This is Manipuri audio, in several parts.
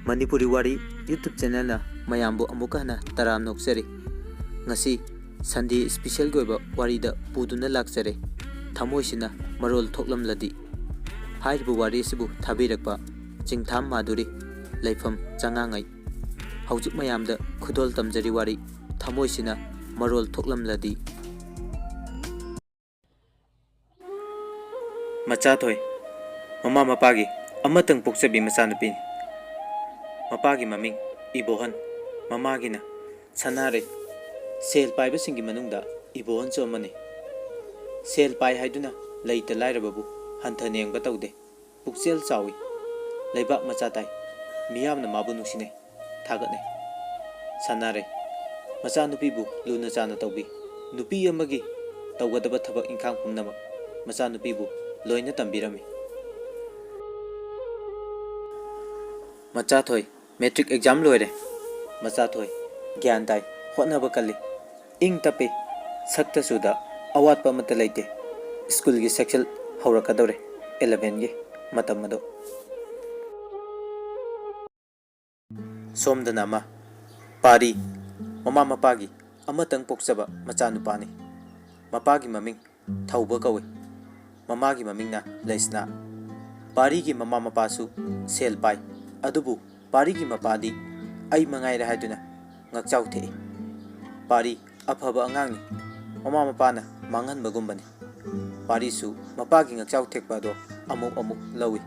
Manipuri Wari YouTube channel na mayambu amuka na taram nokseri. Ngasi Sunday special goiba wari da puduna laksere. Thamoisina marol thoklam ladi. Haibu wari sibu thabirakpa Jingtham Maduri Laifam Changangai. Haujuk mayamda khudol tamjari wari thamoisina marol thoklam ladi. Machathoi Mama mapagi amatang poksabi masanupi. Mapagi maming Ibohan mamagina sanare sel paiba singi manungda Ibohan so mani sel pai haiduna leita lairababu hanthaneng ba taude puksel chawi leibak machatai miyamna mabu nungsine thagatne sanare machanupi bu luna chana taubi nupi amagi tawgadaba thabak ingkhang pumnama machanupi bu loina tambirami. Machathoi metric exam loire. Machathoi gyan dai hotnaba kalli ing tapi sakta suda awat pa mata leite school gi section haurakadore 11 gi matam mado somdana ma pari mama mapagi amatang poksaba machanupani mapagi maming thauba kawi mamagi maming na leisna pari gi mama mapasu sel pai adubu pari gi mapadi ai mangai ra haiduna ngakchau the pari afaba angangni mama mapana mangan bagumbani pari su mapagi ngakchau thekpa do amuk lawi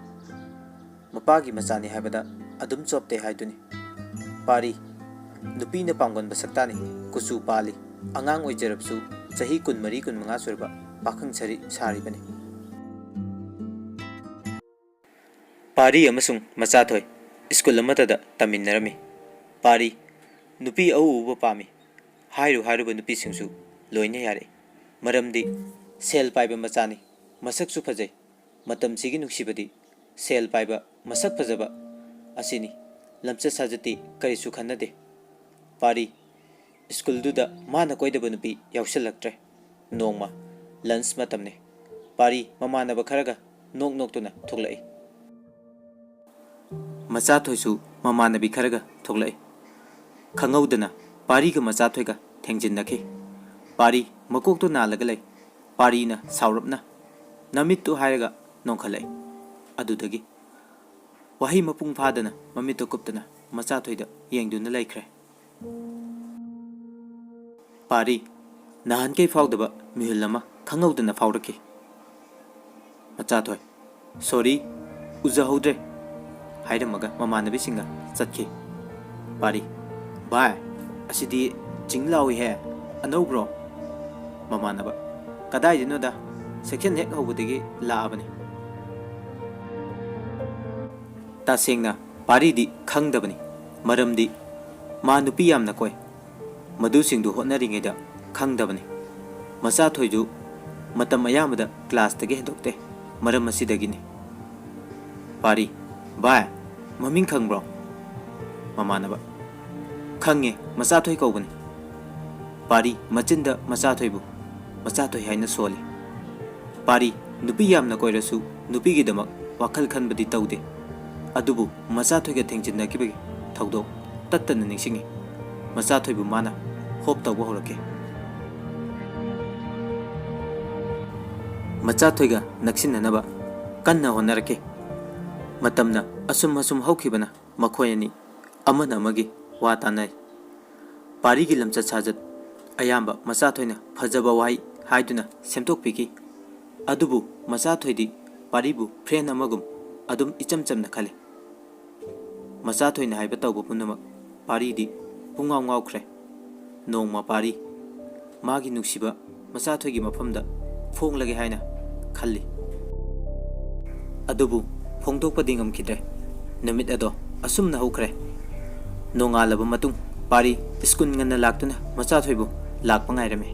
mapagi machani haibada adum chopte haiduni pari nupi na panggon basaktani kusu pali angang oijerapsu chahi 13-15 surba pakhang sari bani pari amasung machathoi school amatada taminarami pari nupi auba pami hairuba nupi singsu loina yare maramdi sel paiba machani masak su phajai matam sigi nuksibadi sel paiba masak phajaba asini lamcha sajati karisu khanade pari school duda mana koidaba nupi yausalaktre nongma lunch matamne pari mamana ba kharaga nok tuna thoklai Machathoi su mamanabi kharaga thoklai khangaudana pari ga machathoi ga thengjinnakhei pari makok to nalaga lei pari na saurapna namit tu hairaga nongkhalai adudagi wahi mapung phadana mamit to kuptana machathoi da yengduna laikhre pari nahan kei faudaba mihulama khangaudana faurake machathoi sorry uzahodre hairamaga mamanabi singa chatki pari bye asidi jinglawi he anobro mamanaba kadai dino da section hek hobudigi laabani ta sengna pari di khangdabani maramdi ma nupi yamna koi madu singdu hotnaringe da khangdabani machathoi ju matam ayamada class tagi hedokte maram asidagini pari bye maming khangbro mamanaba khange machathoi kaubani pari machinda machathoi bu machathoi haina sole pari nupi yamna koirasu nupi gi damak wakhal khanbadi taude adubu machathoi ga thengjinna kibagi thaudo tattana ningsingi machathoi bu mana hop tawba horake machathoi ga naksinanaba kanna honarake matamna asum haukhibana makhoyani amana amagi wa tanai pari gi lamcha chajat ayamba machathoina phajaba wai haiduna semtokpiki adubu machathoidi paribu friend amagum adum icham chamna khale machathoina haiba tawba punamak pari di pungaw ngawkhre nongma pari magi nuksiba machathoigi mafamda fonglage haina khalli adubu phongdokpadi ngamkhidre namit ado asumna hokre nongalaba matung pari school ngana laktuna machathoibu lakpa ngairame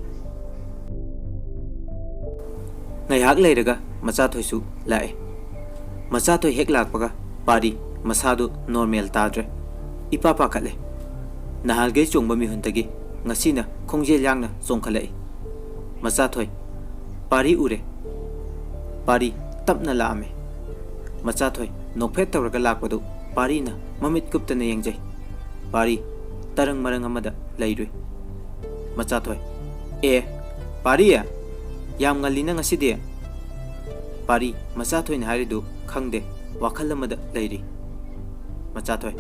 ngaiak leiraga machathoisu lae machathoi hek lakpaga pari masadu normal tadre ipa pakhale nahalge chongba mi huntagi ngasina khongjel yangna chongkhalai machathoi pari ure pari tapna laame machatoi nokphet tawraga lakpadu पारीना ममित कुप्तना यंगजै पारी तरंग मरंग अमदा लैरुई मचाथोय ए पारी याम ngaliना ngasidi पारी मचाथोय ना हारिदु खंगदे वाखल अमदा लैरी मचाथोय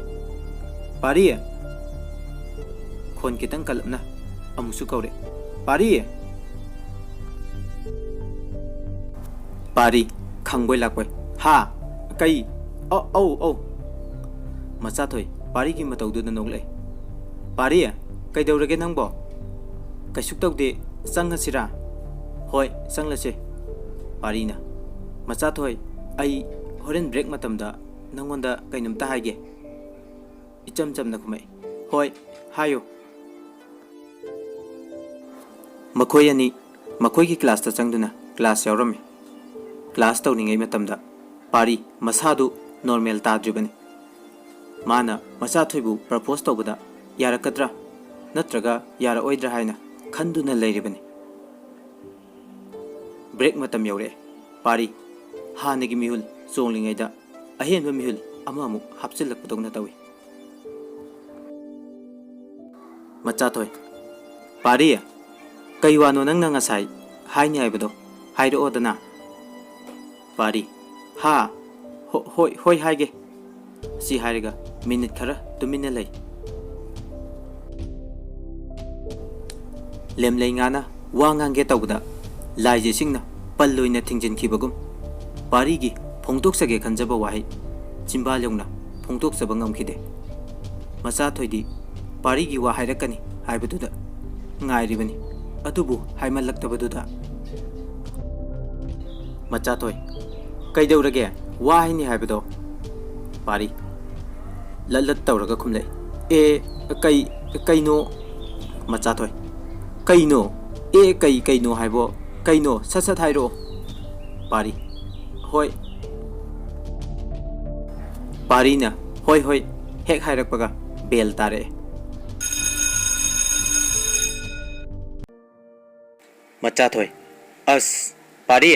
पारी खोन कितंग कलपना अमुसु कौरे पारी पारी खंगबोय लाकोय हा कई औ औ औ मचाथोय पारी की मतौदुदा नोगले पारी कईदौरगे नंगबो कैसुक तौदे चंगसिरा होय चंगलसे पारीना मचाथोय आई होरेन ब्रेक मतमदा नंगोंदा कैनुमता हाइगे इचम चमना खुमै होय हायो मखोय अनि मखोय की क्लास ता चंगदुना क्लास यावरमे क्लास तौनिंगै मतमदा पारी मसादु नॉर्मल ताद्रिबनी माना मचाथोयबु प्रपोज तौबदा यारकद्रा नत्रगा यारओइद्रा हाइना खंदुना लैरिबनी ब्रेक मतम यौरे पारी हानगी मिहुल चोंगलिंगैदा अहेनबा मिहुल अमामु हापचिलकपदौना तौई मचाथोय पारी कैवानो नंगना ngasai हाइनि हाइबदो हाइरोदना पारी हा होय होय हाइगे सी हाइरगा मिनिट खरा तुमिना लै लेमलेंगाना वांगांगे तौबदा लाइजे सिंगना पल्लोइना थिंजिनखिबगुम पारीगी फोंदोक्सगे खंजबा वाहै चिंबा लौना फोंदोक्सबा ngamखिदे मचाथोयदी पारीगी वा हाइरकनी हाइबदुदा ngairibani अदुबु हाइमलक्तबदुदा मचाथोय कैदौरगे वा हाइनि हाइबदो पारी लल्लत तौरगा खुमले ए कैनो मचाथोय कैनो ए कैनो हाइबो कैनो ससत हाइरो पारी होय पारीना होय होय हेक हाइरकपगा बेल तारे मचाथोय अस पारी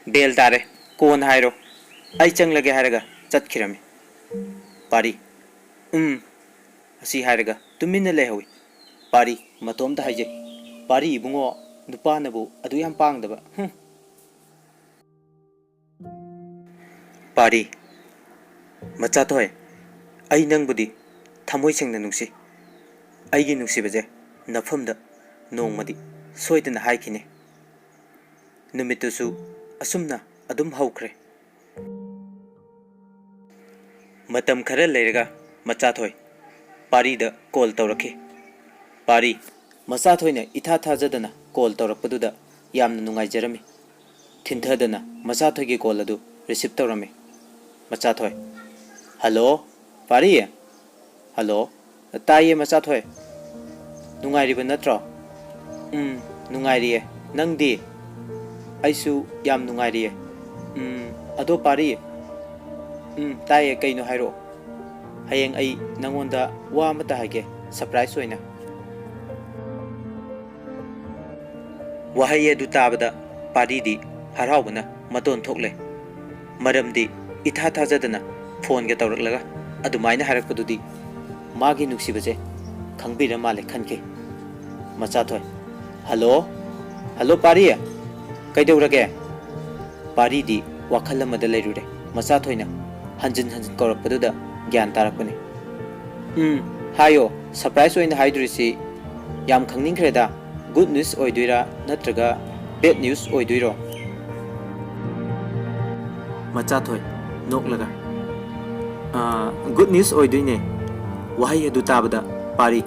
बेल तारे कोन हाइरो आई चंगलगे हाइरगा चतखिरमे पारी असी हाइरगा तुमिना लेहौई पारी मतोमदा हाइजे पारी इबुंगो नुपानबु अदु याम पांगदबा पारी मचाथोय आई नंगबुदी थमोय सेंगना नुंसी आइगी नुंसीबजे नफमदा नोंगमदी सोयदना हाइखिने नुमितुसु असुमना अदुम हौख्रे मतम खरा लेरगा मचाथोय पारीदा कॉल तौरखि पारी मचाथोयने इथा थाजदना कॉल तौरकपदुदा यामना नुंगाइजरमी थिंथदना मचाथोयगी कॉल अदु रिसीव तौरमे मचाथोय हेलो पारी हेलो ताइये मचाथोय नुंगाइरिबा नत्रो नुंगाइरिये नंगदी आइसु याम नुंगाइरिये अदो पारी ताइये कैनो हाइरो हयेंग आई नंगोंदा वा अमता हाइगे सरप्राइज होइना वहाई अदु ताबदा पारीदी हरावबना मतोन थोकले मरमदी इथा थाजदना फोन के तौरकलगा अदुमाइना हारकपदुदी मागी नुक्सिबजे खंगबिरा माले खनके मचाथोय हेलो हेलो पारी कैदौरगे पारीदी वाखल अमदा लैरुरे मचाथोयना हंजन हंजन कौरकपदुदा ज्ञान तारकपने हायो सरप्राइज होइना हाइदुरिसी याम खंगनिंख्रेदा गुड न्यूज ओइदुइरा नत्रगा बेड न्यूज ओइदुइरो मचाथोय नोकलगा गुड न्यूज ओइदुइने वहाई अदु ताबदा पारी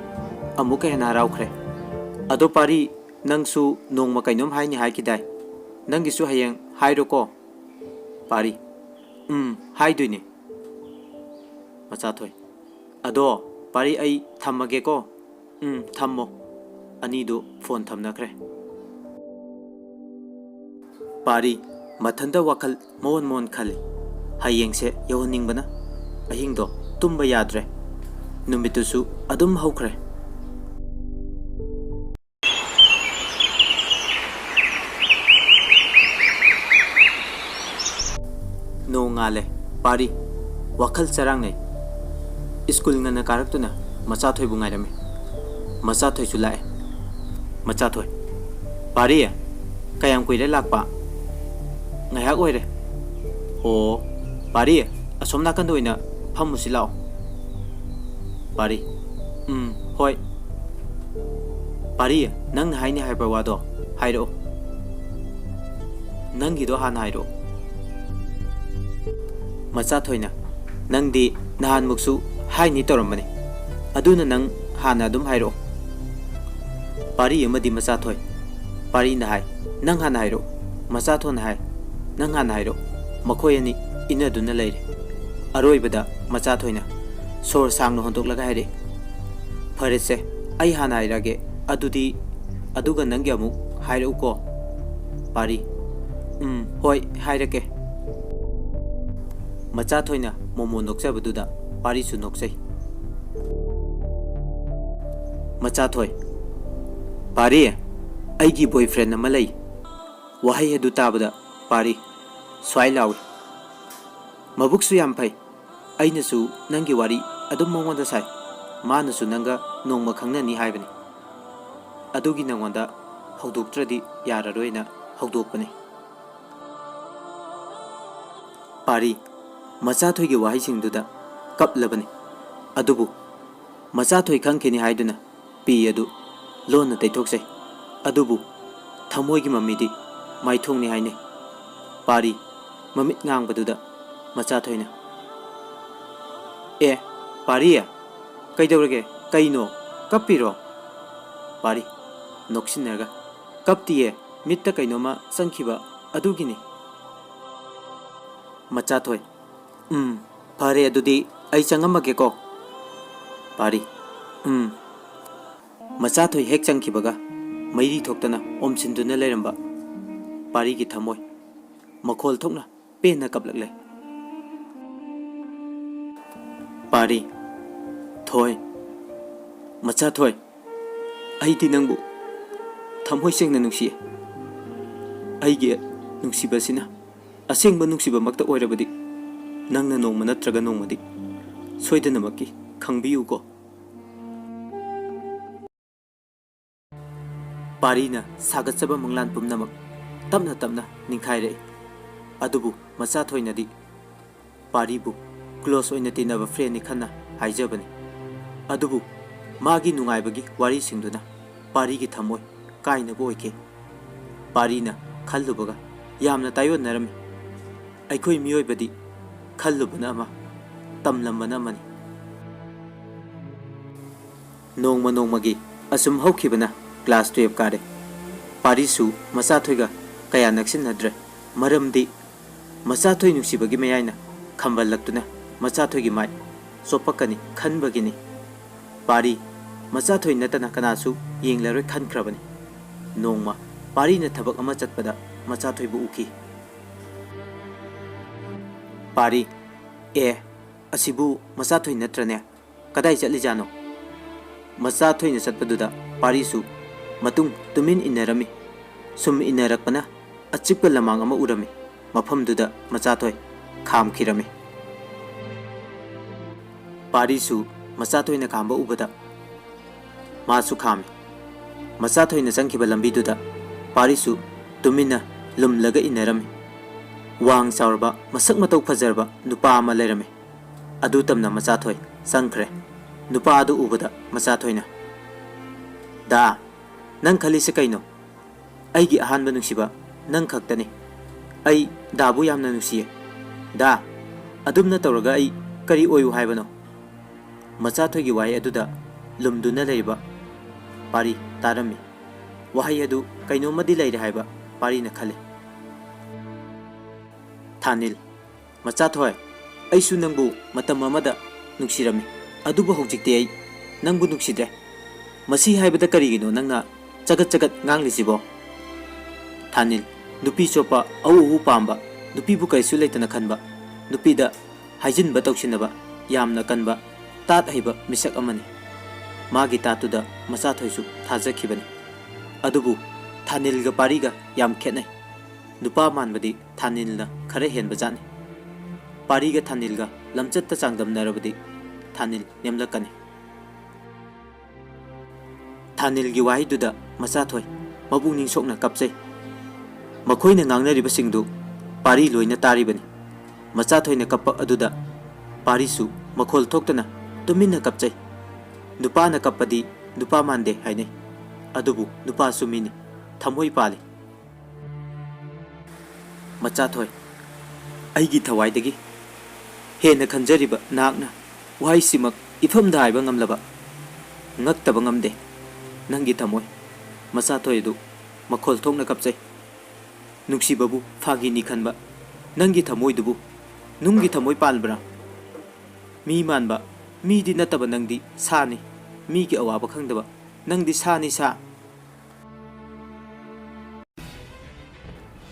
अमुका हेना राउख्रे अदो पारी नंगसु नोंगमा कैनोम हाइनि हाइकिदाय नंगिसु हयेंग हाइरोको पारी हाइदुइने मचाथोय अदो पारी आई थम्मगेको थम्मो अनीदो फोन थमनख्रे पारी मथंदा वाखल मोन मोन खले हयेंसे यौहनिंगबना अहिंगदो तुम्बा याद्रे नुमितुसु अदुम हौख्रे नोंगाले पारी वाखल चरांगै school ngana karakuna machathoi bu ngairame machathoi su lae machathoi pari kayam kuire lakpa ngayak oire o pari asom nakan doina phamusi lao pari hoi pari nang haini haiba wado hairo nangi do han hairo machathoi na nang di nahan muksu hai ni toramani aduna nang hana dum hairo pari amadi machathoi pari na hai nang hana hairo machathon hai nang hana hairo makhoi ani ina duna leire aroi bada machathoi na sor sang no hondok laga haire phare se ai hana hairage adudi aduga nangi amu hairo ko pari hoi hairake machathoi na momo noksabaduda pari su noksai machathoi pari aigi boyfriend ama lei wahai adu tabada pari swai lawi mabuk su yam phai aina su nangi wari adum mongonda sai mana su nanga nongma khangna ni haibani adugi nangonda hawdoktradi yararoina hawdokpani pari machathoi gi wahai singduda kaplabani adubu machathoi khangkeni haiduna pi adu lona taithoksai adubu thamoi gi mamidi maithong ni haine pari mamit ngang baduda machathoi na pari kaidawrage kaino kapiro pari noksinnaga kaptiye mitta kainoma sangkhiba adugini machathoi pare adudi ai changamage ko pari machathoi hek changkhibaga mairi thoktana omsinduna leiramba pari gi thamoi makhol thokna pena kaplaklai pari thoi machathoi ai ti nangbu thamoi sengna nungsi ai ge nungsibasina asengba nungsiba makta oirabadi nangna nongma natraga nongmadi soidanamaki khangbiyu ko parina sagatsaba manglan pumnamak tamna tamna ningkhaire adubu machathoi nadi paribu close oina tinaba friend ni khanna haijabani adubu magi nungaibagi wari singduna pari gi thamoi kaina boike parina khallubaga yamna tayon narami aikhoi miyoi badi khallubana ama tamlambana mani nongma nongmagi asum haukhibana class 12 kare parisu machathoiga kaya naksinadre maramdi machathoi nungsibagi mayaina khambalaktuna machathoigi mai sopakani khanbagini pari machathoi natana kanasu yenglaroi khankrabani nongma pari na thabak ama chatpada machathoi bu uki pari asibu machathoi natrane kadai chatli jano machathoi na chatpaduda parisu matung tumin inarami sum inarakpana achikpa lamang ama urami mafamduda machathoi khamkhirami parisu machathoi na khamba ubada masu khami machathoi na changkhiba lambiduda parisu tumina lumlaga inarami wang saurba masak matau fajarba nupa ama lerami adu tamna machathoi sangkhre nupa adu ubada machathoi na da nang khali se kaino aigi ahanba nungsiba nang khaktani ai dabu yamna nungsiye da adumna tawraga ai kari oyu haibano machathoi gi wai aduda lumduna leiba pari tarami wahai adu kaino madi leire haiba pari na khale thanil machathoi aisu nangbu matam amada nuksirami adubu hojikte ai nangbu nuksidre masi haibada karigino nangna chagat chagat nganglisibo thanil nupi chopa au pamba nupi bu kaisu leitana khanba nupi da haijin ba toksinaba yamna kanba tat haiba misak amani magi tatuda machathoi su thajakhibani adubu thanil ga pari ga yam khenai nupa manbadi thanil na khare hen bajani pari ga thanil ga lamchat ta changdam narabadi Thanil nemlakani. Thanil gi wahiduda machathoi mabungning sokna kapchai. Makhoina ngangnariba singdu pari loina taribani. Machathoina kappa aduda pari su makhol thoktana tuminna kapchai. Nupa na kappadi nupa mande haine. Adubu nupa sumini thamoi pali. Machathoi aigi thawaidagi hena khanjariba nakna wai simak ifamda haiba ngamlaba ngaktaba ngamde nangi thamoi machathoi du makhol thokna kapchai. Nungsibabu phagi ni khanba nangi thamoi dubu nungi thamoi palbra mi manba mi di nataba nangdi sani mi ki awaba khangdaba nangdi sani sa.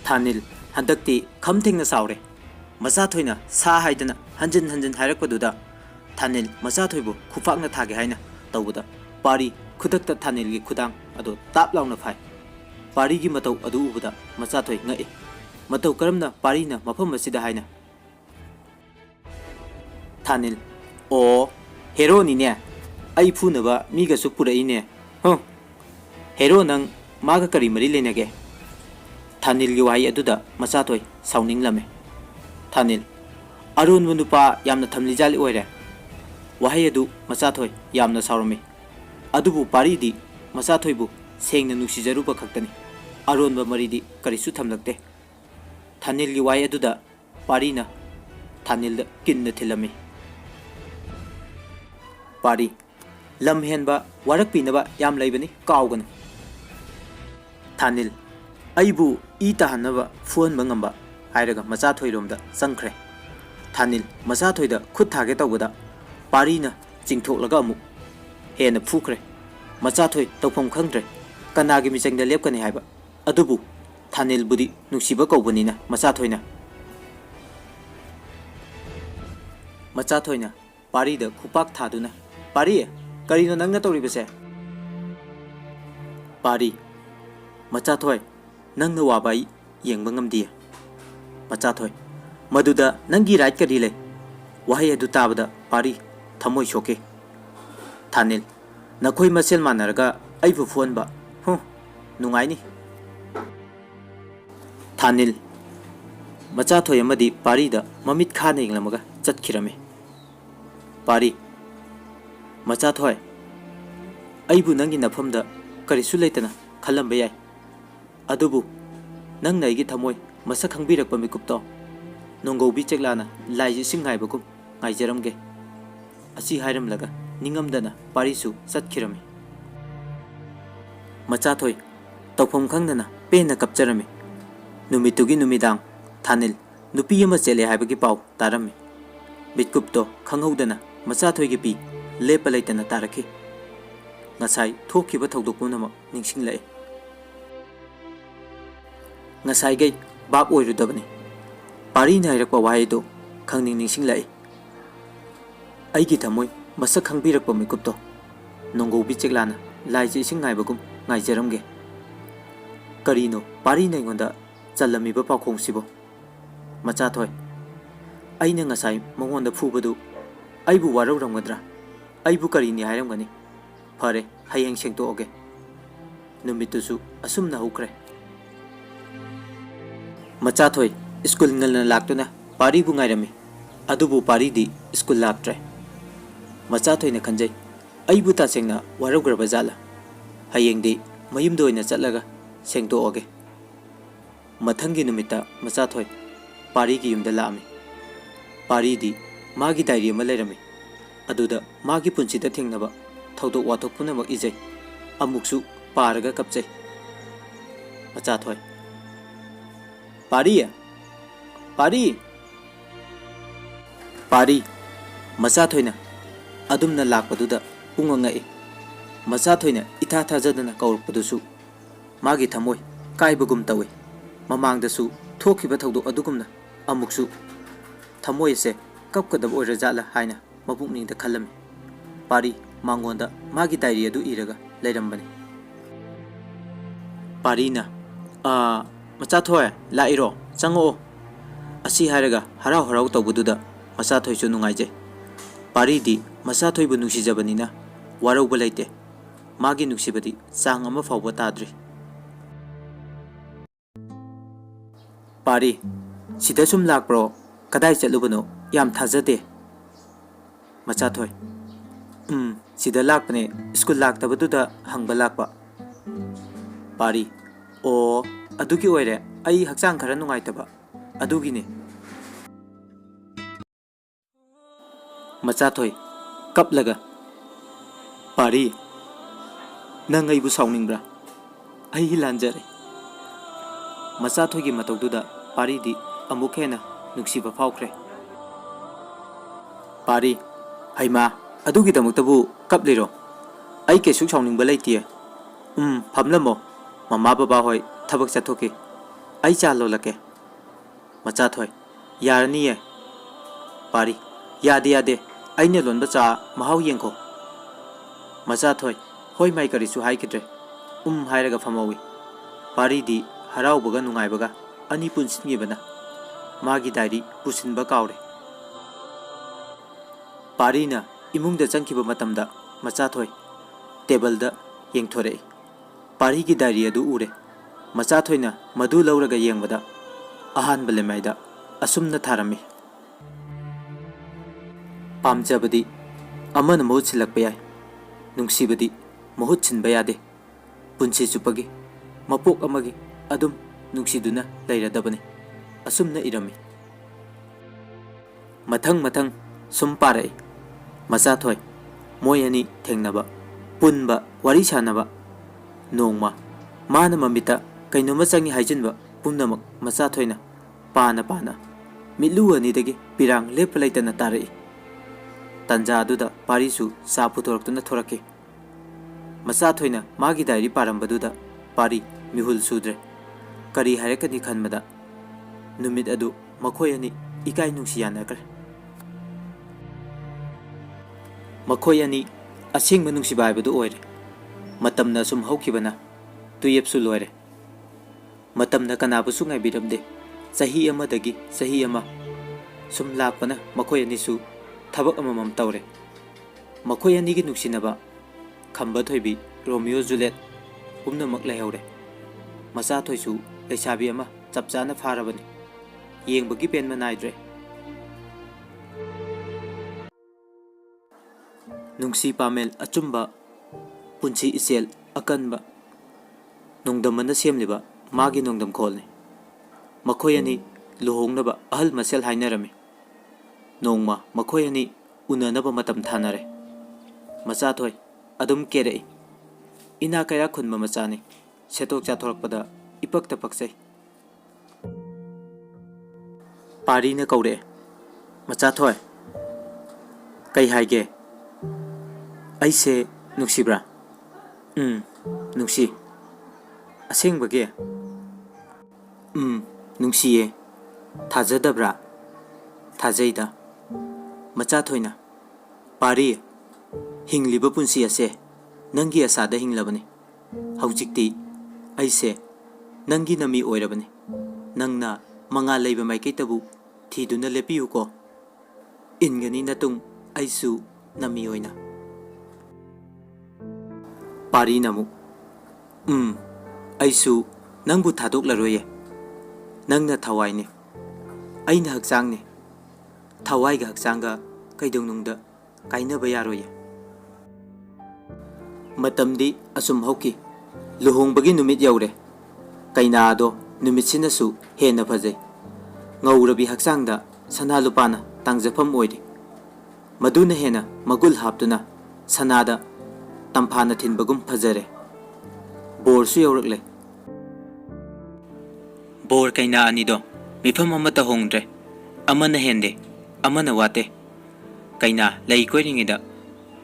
Thanil handakti khamthengna saure machathoina sa haidana hanjin hanjin hairakpaduda Thanil machathoibu khufakna thage haina tawbuda pari khudakta Thanil gi khudang ado tap launa phai. Pari gi matau adu ubuda machathoi ngai matau karamna pari na mafam asida haina. Thanil o hero ni ne ai phunaba mi ga su purai ne ho hero nang maga kari mari lenage. Thanil gi wai aduda machathoi sauning lame. Thanil arun nupa yamna thamlijali oire wahai adu machathoi yamna saurami. Adubu pari di machathoi bu sengna nuksijaruba khaktani arun ba mari di karisu thamlakte. Thanil gi wai aduda pari na Thanil da kinna thilami. Pari lam henba warak pinaba yam laibani kauganu. Thanil aibu I tahanaba fuan mangamba hairaga machathoi romda sangkhre. Thanil machathoi da khut thage tawbada pari na chingthoklaga amu hena phukre. Machathoi tawpham khangdre kanagi michangda lepkani haiba adubu Thanil budi nungsiba kawbanina machathoina. Machathoina pari da khupak thaduna pari karino nangna tawribase. Pari machathoi nangna wabai yengba ngamdi. Machathoi maduda nangi right kari le wahai adu tabada pari thamoi soke. Thanil nakhoi masel manaraga aibu phone ba hu nungai ni. Thanil machathoi amadi pari da mamit khana yenglamaga chatkirame. Pari machathoi aibu nangi nafamda karisu leitana khalamba yai adubu nang naigi thamoi masak khangbirakpa mikupto nonggobi cheklana laiji singhaibakum ngaijaramge asi hairamlaga ningamdana parisu chatkirame. Machathoi tawpham khangdana pena kapcharame. Numitugi numidang Thanil nupi ama chele haibagi pau tarame. Bitkupto khanghaudana machathoi gi pi lepa leitana tarakhi. Ngasai thokiba thodok punama ningsinglai. Ngasai gai bab oirudabani pari nairakpa wahai do khangning ningsinglai. Aigi thamoi masak khangbirakpa mikupto nonggobi cheklana laiji singaibagum ngaijaramge. Karino pari naingonda chalamiba pakhongsibo. Machathoi aina ngasai mongonda phubadu aibu warauramgadra aibu karini hairamgani phare hayeng sengtoge. Numitusu asumna hukre. Machathoi school ngalna laktuna pari bu ngairami adubu pari di school laktre. Machathoi na khanjai aibu ta sengna waraugraba jala hayeng di mayumda oina chatlaga sengtoge. Mathangi numita machathoi pari gi yumda laami. Pari di magi diary ama leirami aduda magi punsida thengnaba thodok wathok punamak ijai amuksu paraga kapchai. Machathoi pari pari pari machathoina adumna lakpaduda pungangai. Machathoina itha thajadana kaurpadusu magi thamoi kaibagum tawi. Mamangdasu thokiba thodok adugumna amuksu thamoi se kapkadab oirajala haina mabukningda khalami. Pari mangonda magi diary adu iraga leirambani. Parina machathoi lairo chango asi haraga harau harau tawbududa machathoi chu nungaije. ꯄꯥꯔꯤꯗꯤ ꯃꯆꯥꯊꯣꯏꯕꯨ ꯅꯨꯡꯁꯤꯖꯕꯅꯤꯅ ꯋꯥꯔꯧꯕ ꯂꯩꯇꯦ, ꯃꯥꯒꯤ ꯅꯨꯡꯁꯤꯕꯗꯤ ꯆꯥꯡ ꯑꯃ ꯐꯥꯎꯕ ꯇꯥꯗ꯭ꯔꯤ꯫ ꯄꯥꯔꯤ, ꯁꯤꯗ ꯁꯨꯝ ꯂꯥꯛꯄ꯭ꯔꯣ? ꯀꯗꯥꯏ ꯆꯠꯂꯨꯕꯅꯣ? ꯌꯥꯝ ꯊꯥꯖꯗꯦ꯫ ꯃꯆꯥꯊꯣꯏ: ꯁꯤꯗ ꯂꯥꯛꯄꯅꯦ, ꯁ꯭ꯀꯨꯜ ꯂꯥꯛꯇꯕꯗꯨꯗ ꯍꯪꯕ ꯂꯥꯛꯄ꯫ ꯄꯥꯔꯤ: ꯑꯣ, ꯑꯗꯨꯒꯤ ꯑꯣꯏꯔꯦ, ꯑꯩ ꯍꯛꯆꯥꯡ ꯈꯔ ꯅꯨꯡꯉꯥꯏꯇꯕ, ꯑꯗꯨꯒꯤꯅꯦ꯫ ꯃꯆꯥꯊꯣꯏ ꯀꯞꯂꯒ: ꯄꯥꯔꯤ, ꯅꯪ ꯑꯩꯕꯨ ꯁꯥꯎꯅꯤꯡꯕ꯭ꯔꯥ? ꯑꯩ ꯂꯥꯟꯖꯔꯦ꯫ ꯃꯆꯥꯊꯣꯏꯒꯤ ꯃꯇꯧꯗꯨꯗ ꯄꯥꯔꯤꯗꯤ ꯑꯃꯨꯛ ꯍꯦꯟꯅ ꯅꯨꯡꯁꯤꯕ ꯐꯥꯎꯈ꯭ꯔꯦ꯫ ꯄꯥꯔꯤ: ꯍꯩꯃꯥ, ꯑꯗꯨꯒꯤꯗꯃꯛꯇꯕꯨ ꯀꯞꯂꯤꯔꯣ? ꯑꯩ ꯀꯩꯁꯨ ꯁꯥꯎꯅꯤꯡꯕ ꯂꯩꯇꯤꯌꯦ꯫ ꯐꯝꯂꯝꯃꯣ, ꯃꯃꯥ ꯕꯕꯥ ꯍꯣꯏ ꯊꯕꯛ ꯆꯠꯊꯣꯛꯈꯤ, ꯑꯩ ꯆꯥ ꯂꯣꯜꯂꯛꯀꯦ꯫ ꯃꯆꯥꯊꯣꯏ: ꯌꯥꯔꯅꯤꯌꯦ꯫ ꯄꯥꯔꯤ: ꯌꯥꯗꯦ ꯌꯥꯗꯦ, ꯑꯩꯅ ꯂꯣꯟꯕ ꯆꯥ ꯃꯍꯥꯎ ꯌꯦꯡꯈꯣ꯫ ꯃꯆꯥꯊꯣꯏ ꯍꯣꯏ ꯃꯥꯏ ꯀꯔꯤꯁꯨ ꯍꯥꯏꯈꯤꯗ꯭ꯔꯦ, ꯍꯥꯏꯔꯒ ꯐꯝꯍꯧꯏ꯫ ꯄꯥꯔꯤꯗꯤ ꯍꯔꯥꯎꯕꯒ ꯅꯨꯡꯉꯥꯏꯕꯒ ꯑꯅꯤ ꯄꯨꯟꯁꯤꯟꯈꯤꯕꯅ ꯃꯥꯒꯤ ꯗꯥꯏꯔꯤ ꯄꯨꯁꯤꯟꯕ ꯀꯥꯎꯔꯦ꯫ ꯄꯥꯔꯤꯅ ꯏꯃꯨꯡꯗ ꯆꯪꯈꯤꯕ ꯃꯇꯝꯗ ꯃꯆꯥꯊꯣꯏ ꯇꯦꯕꯜꯗ ꯌꯦꯡꯊꯣꯔꯛꯏ꯫ ꯄꯥꯔꯤꯒꯤ ꯗꯥꯏꯔꯤ ꯑꯗꯨ ꯎꯔꯦ꯫ ꯃꯆꯥꯊꯣꯏꯅ ꯃꯗꯨ ꯂꯧꯔꯒ ꯌꯦꯡꯕꯗ ꯑꯍꯥꯟꯕ ꯂꯩꯃꯥꯏꯗ ꯑꯁꯨꯝꯅ ꯊꯥꯔꯝꯃꯤ: ꯄꯥꯝꯖꯕꯗꯤ ꯑꯃꯅ ꯃꯍꯨꯠ ꯁꯤꯜꯂꯛꯄ ꯌꯥꯏ, ꯅꯨꯡꯁꯤꯕꯗꯤ ꯃꯍꯨꯠ ꯁꯤꯟꯕ ꯌꯥꯗꯦ, ꯄꯨꯟꯁꯤ ꯆꯨꯞꯄꯒꯤ ꯃꯄꯣꯛ ꯑꯃꯒꯤ ꯑꯗꯨꯝ ꯅꯨꯡꯁꯤꯗꯨꯅ ꯂꯩꯔꯗꯕꯅꯤ꯫ ꯑꯁꯨꯝꯅ ꯏꯔꯝꯃꯤ꯫ ꯃꯊꯪ ꯃꯊꯪ ꯁꯨꯝ ꯄꯥꯔꯛꯏ꯫ ꯃꯆꯥꯊꯣꯏ ꯃꯣꯏ ꯑꯅꯤ ꯊꯦꯡꯅꯕ, ꯄꯨꯟꯕ, ꯋꯥꯔꯤ ꯁꯥꯟꯅꯕ, ꯅꯣꯡꯃ ꯃꯥꯅ ꯃꯃꯤꯠꯇ ꯀꯩꯅꯣꯝꯃ ꯆꯪꯏ ꯍꯥꯏꯖꯤꯟꯕ ꯄꯨꯝꯅꯃꯛ ꯃꯆꯥꯊꯣꯏꯅ ꯄꯥꯅ ꯄꯥꯅ ꯃꯤꯠꯂꯨ ꯑꯅꯤꯗꯒꯤ ꯄꯤꯔꯥꯡ ꯂꯦꯞꯄ ꯂꯩꯇꯅ ꯇꯥꯔꯛꯏ꯫ ꯇꯟꯖꯥ ꯑꯗꯨꯗ ꯄꯥꯔꯤꯁꯨ ꯆꯥ ꯄꯨꯊꯣꯔꯛꯇꯨꯅ ꯊꯣꯔꯛꯈꯤ꯫ ꯃꯆꯥꯊꯣꯏꯅ ꯃꯥꯒꯤ ꯗꯥꯏꯔꯤ ꯄꯥꯔꯝꯕꯗꯨꯗ ꯄꯥꯔꯤ ꯃꯤꯍꯨꯜ ꯁꯨꯗ꯭ꯔꯦ꯫ ꯀꯔꯤ ꯍꯥꯏꯔꯛꯀꯅꯤ ꯈꯟꯕꯗ ꯅꯨꯃꯤꯠ ꯑꯗꯨ ꯃꯈꯣꯏ ꯑꯅꯤ ꯏꯀꯥꯏ ꯅꯨꯡꯁꯤ ꯌꯥꯅꯈ꯭ꯔꯦ꯫ ꯃꯈꯣꯏ ꯑꯅꯤ ꯑꯁꯦꯡꯕ ꯅꯨꯡꯁꯤꯕ ꯍꯥꯏꯕꯗꯨ ꯑꯣꯏꯔꯦ꯫ ꯃꯇꯝꯅ ꯑꯁꯨꯝ ꯍꯧꯈꯤꯕꯅ ꯇꯨꯌꯦꯞꯁꯨ ꯂꯣꯏꯔꯦ꯫ ꯃꯇꯝꯅ ꯀꯅꯥꯕꯨꯁꯨ ꯉꯥꯏꯕꯤꯔꯝꯗꯦ꯫ ꯆꯍꯤ ꯑꯃꯗꯒꯤ ꯆꯍꯤ ꯑꯃ ꯁꯨꯝ ꯂꯥꯛꯄꯅ ꯃꯈꯣꯏ ꯑꯅꯤꯁꯨ ꯊꯕꯛ ꯑꯃꯃꯝ ꯇꯧꯔꯦ꯫ ꯃꯈꯣꯏ ꯑꯅꯤꯒꯤ ꯅꯨꯡꯁꯤꯅꯕ, ꯈꯝꯕ ꯊꯣꯏꯕꯤ, ꯔꯣꯃꯤꯑꯣ ꯖꯨꯂꯦꯠ ꯄꯨꯝꯅꯃꯛ ꯂꯩꯍꯧꯔꯦ꯫ ꯃꯆꯥꯊꯣꯏꯁꯨ ꯂꯩꯁꯥꯕꯤ ꯑꯃ ꯆꯞ ꯆꯥꯅ ꯐꯥꯔꯕꯅꯤ꯫ ꯌꯦꯡꯕꯒꯤ ꯄꯦꯟꯕ ꯅꯥꯏꯗ꯭ꯔꯦ꯫ ꯅꯨꯡꯁꯤ ꯄꯥꯃꯦꯜ ꯑꯆꯨꯝꯕ, ꯄꯨꯟꯁꯤ ꯏꯆꯦꯜ ꯑꯀꯟꯕ, ꯅꯣꯡꯗꯝꯕꯅ ꯁꯦꯝꯂꯤꯕ ꯃꯥꯒꯤ ꯅꯣꯡꯗꯝꯈꯣꯜꯅꯤ꯫ ꯃꯈꯣꯏ ꯑꯅꯤ ꯂꯨꯍꯣꯡꯅꯕ ꯑꯍꯜ ꯃꯁꯦꯜ ꯍꯥꯏꯅꯔꯝꯃꯤ꯫ ꯅꯣꯡꯃ ꯃꯈꯣꯏ ꯑꯅꯤ ꯎꯅꯅꯕ ꯃꯇꯝ ꯊꯥꯅꯔꯦ꯫ ꯃꯆꯥꯊꯣꯏ ꯑꯗꯨꯝ ꯀꯦꯔꯛꯏ꯫ ꯏꯅꯥ ꯀꯩꯔꯥꯛ ꯈꯨꯟꯕ ꯃꯆꯥꯅꯤ꯫ ꯁꯦꯠꯊꯣꯛ ꯆꯥꯊꯣꯔꯛꯄꯗ ꯏꯄꯛꯇ ꯄꯛꯆꯩ꯫ ꯄꯥꯔꯤꯅ ꯀꯧꯔꯛꯑꯦ: ꯃꯆꯥꯊꯣꯏ, ꯀꯩ ꯍꯥꯏꯒꯦ? ꯑꯩꯁꯦ ꯅꯨꯡꯁꯤꯕ꯭ꯔꯥ? ꯅꯨꯡꯁꯤ꯫ ꯑꯁꯦꯡꯕꯒꯤ? ꯅꯨꯡꯁꯤꯌꯦ꯫ ꯊꯥꯖꯗꯕ꯭ꯔꯥ? ꯊꯥꯖꯩꯗ꯫ ꯃꯆꯥꯊꯣꯏꯅ: ꯄꯥꯔꯤ, ꯍꯤꯡꯂꯤꯕ ꯄꯨꯟꯁꯤ ꯑꯁꯦ ꯅꯪꯒꯤ ꯑꯁꯥꯗ ꯍꯤꯡꯂꯕꯅꯤ꯫ ꯍꯧꯖꯤꯛꯇꯤ ꯑꯩꯁꯦ ꯅꯪꯒꯤ ꯅꯃꯤ ꯑꯣꯏꯔꯕꯅꯤ꯫ ꯅꯪꯅ ꯃꯉꯥꯜ ꯂꯩꯕ ꯃꯥꯏꯀꯩꯗꯕꯨ ꯊꯤꯗꯨꯅ ꯂꯦꯞꯄꯤꯌꯨꯀꯣ꯫ ꯏꯟꯒꯅꯤ ꯅꯇꯨꯡ ꯑꯩꯁꯨ ꯅꯃꯤ ꯑꯣꯏꯅ꯫ ꯄꯥꯔꯤꯅ ꯑꯃꯨꯛ: ꯑꯩꯁꯨ ꯅꯪꯕꯨ ꯊꯥꯗꯣꯛꯂꯔꯣꯏꯌꯦ꯫ ꯅꯪꯅ ꯊꯋꯥꯏꯅꯤ, ꯑꯩꯅ ꯍꯛꯆꯥꯡꯅꯤ꯫ ꯊꯋꯥꯏꯒ ꯍꯛꯆꯥꯡꯒ ꯀꯩꯗꯧꯅꯨꯡꯗ ꯀꯥꯏꯅꯕ ꯌꯥꯔꯣꯏꯌꯦ꯫ ꯃꯇꯝꯗꯤ ꯑꯁꯨꯝ ꯍꯧꯈꯤ꯫ ꯂꯨꯍꯣꯡꯕꯒꯤ ꯅꯨꯃꯤꯠ ꯌꯧꯔꯦ꯫ ꯀꯩꯅꯥ ꯑꯗꯣ ꯅꯨꯃꯤꯠꯁꯤꯅꯁꯨ ꯍꯦꯟꯅ ꯐꯖꯩ꯫ ꯉꯧꯔꯕꯤ ꯍꯛꯆꯥꯡꯗ ꯁꯅꯥ ꯂꯨꯄꯥꯅ ꯇꯥꯡꯖꯐꯝ ꯑꯣꯏꯔꯤ꯫ ꯃꯗꯨꯅ ꯍꯦꯟꯅ ꯃꯒꯨꯜ ꯍꯥꯞꯇꯨꯅ ꯁꯅꯥꯗ ꯇꯝꯐꯥꯅ ꯊꯤꯟꯕꯒꯨꯝ ꯐꯖꯔꯦ꯫ ꯕꯣꯔꯁꯨ ꯌꯧꯔꯛꯂꯦ꯫ ꯕꯣꯔ ꯀꯩꯅꯥ ꯑꯅꯤꯗꯣ ꯃꯤꯐꯝ ꯑꯃꯠꯇ ꯍꯣꯡꯗ꯭ꯔꯦ꯫ ꯑꯃꯅ ꯍꯦꯟꯗꯦ, ꯑꯃꯅ ꯋꯥꯠꯇꯦ꯫ ꯀꯩꯅꯥ ꯂꯩ ꯀꯣꯏꯔꯤꯉꯩꯗ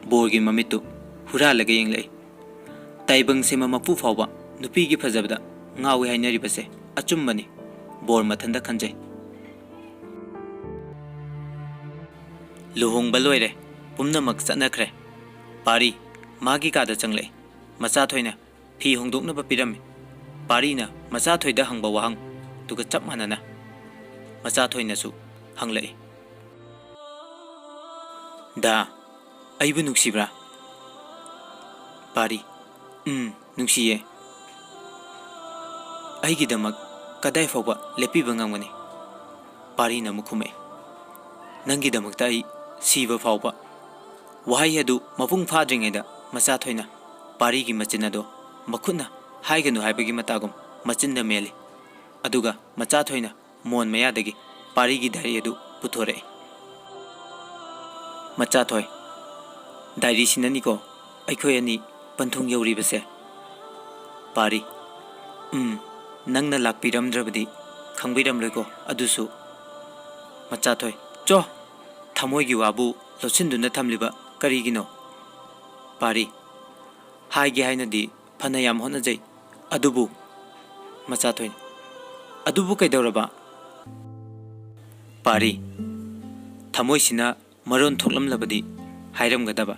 ꯕꯣꯔꯒꯤ ꯃꯃꯤꯠꯇꯨ ꯍꯨꯔꯥꯜꯂꯒ ꯌꯦꯡꯂꯛꯏ꯫ ꯇꯥꯏꯕꯪ ꯁꯤꯃ ꯃꯄꯨ ꯐꯥꯎꯕ ꯅꯨꯄꯤꯒꯤ ꯐꯖꯕꯗ ꯉꯥꯎꯏ ꯍꯥꯏꯅꯔꯤꯕꯁꯦ ꯑꯆꯨꯝꯕꯅꯤ, ꯕꯣꯔ ꯃꯊꯟꯇ ꯈꯟꯖꯩ꯫ ꯂꯨꯍꯣꯡꯕ ꯂꯣꯏꯔꯦ꯫ ꯄꯨꯝꯅꯃꯛ ꯆꯠꯅꯈ꯭ꯔꯦ꯫ ꯄꯥꯔꯤ ꯃꯥꯒꯤ ꯀꯥꯗ ꯆꯪꯂꯛꯏ꯫ ꯃꯆꯥꯊꯣꯏꯅ ꯐꯤ ꯍꯣꯡꯗꯣꯛꯅꯕ ꯄꯤꯔꯝꯃꯤ꯫ ꯄꯥꯔꯤꯅ ꯃꯆꯥꯊꯣꯏꯗ ꯍꯪꯕ ꯋꯥꯍꯪ ꯗꯨꯒ ꯆꯞ ꯃꯥꯟꯅꯅ ꯃꯆꯥꯊꯣꯏꯅꯁꯨ ꯍꯪꯂꯛꯏ꯫ दा ꯑꯩꯕꯨ ꯅꯨꯡꯁꯤꯕ꯭ꯔꯥ? ꯄꯥꯔꯤ ꯅꯨꯡꯁꯤꯌꯦ. ꯑꯩꯒꯤꯗꯃꯛ ꯀꯗꯥꯏ ꯐꯥꯎꯕ ꯂꯦꯞꯄꯤꯕ ꯉꯝꯒꯅꯤ? ꯄꯥꯔꯤꯅ ꯑꯃꯨꯛ ꯈꯨꯝꯃꯛꯑꯦ. ꯅꯪꯒꯤꯗꯃꯛꯇ ꯑꯩ ꯁꯤꯕ ꯐꯥꯎꯕ. ꯋꯥꯍꯩ ꯑꯗꯨ ꯃꯄꯨꯡ ꯐꯥꯗ꯭ꯔꯤꯉꯩꯗ ꯃꯆꯥꯊꯣꯏꯅ ꯄꯥꯔꯤꯒꯤ ꯃꯆꯤꯟ ꯑꯗꯨ ꯃꯈꯨꯠꯅ ꯍꯥꯏꯒꯅꯨ ꯍꯥꯏꯕꯒꯤ ꯃꯇꯥꯒꯨꯝ ꯃꯆꯤꯟꯗ ꯃꯦꯜꯂꯤ. ꯑꯗꯨꯒ ꯃꯆꯥꯊꯣꯏꯅ ꯃꯣꯟ ꯃꯌꯥꯗꯒꯤ ꯄꯥꯔꯤꯒꯤ ꯗꯥꯏꯔꯤ ꯑꯗꯨ ꯄꯨꯊꯣꯔꯛꯏ. ꯃꯆꯥꯊꯣꯏ, ꯗꯥꯏꯔꯤꯁꯤꯅꯅꯤꯀꯣ ꯑꯩꯈꯣꯏ ꯑꯅꯤ ꯄꯟꯊꯨꯡ ꯌꯧꯔꯤꯕꯁꯦ. ꯄꯥꯔꯤ, ꯅꯪꯅ ꯂꯥꯛꯄꯤꯔꯝꯗ꯭ꯔꯕꯗꯤ ꯈꯪꯕꯤꯔꯝꯂꯣꯏꯀꯣ ꯑꯗꯨꯁꯨ. ꯃꯆꯥꯊꯣꯏ, ꯆꯣ, ꯊꯃꯣꯏꯒꯤ ꯋꯥꯕꯨ ꯂꯣꯠꯁꯤꯟꯗꯨꯅ ꯊꯝꯂꯤꯕ ꯀꯔꯤꯒꯤꯅꯣ? ꯄꯥꯔꯤ, ꯍꯥꯏꯒꯦ ꯍꯥꯏꯅꯗꯤ ꯐꯅ ꯌꯥꯝ ꯍꯣꯠꯅꯖꯩ. ꯑꯗꯨꯕꯨ. ꯃꯆꯥꯊꯣꯏ, ꯑꯗꯨꯕꯨ ꯀꯩꯗꯧꯔꯕ? ꯄꯥꯔꯤ, ꯊꯃꯣꯏꯁꯤꯅ ꯃꯔꯣꯟ ꯊꯣꯛꯂꯝꯂꯕꯗꯤ ꯍꯥꯏꯔꯝꯒꯗꯕ.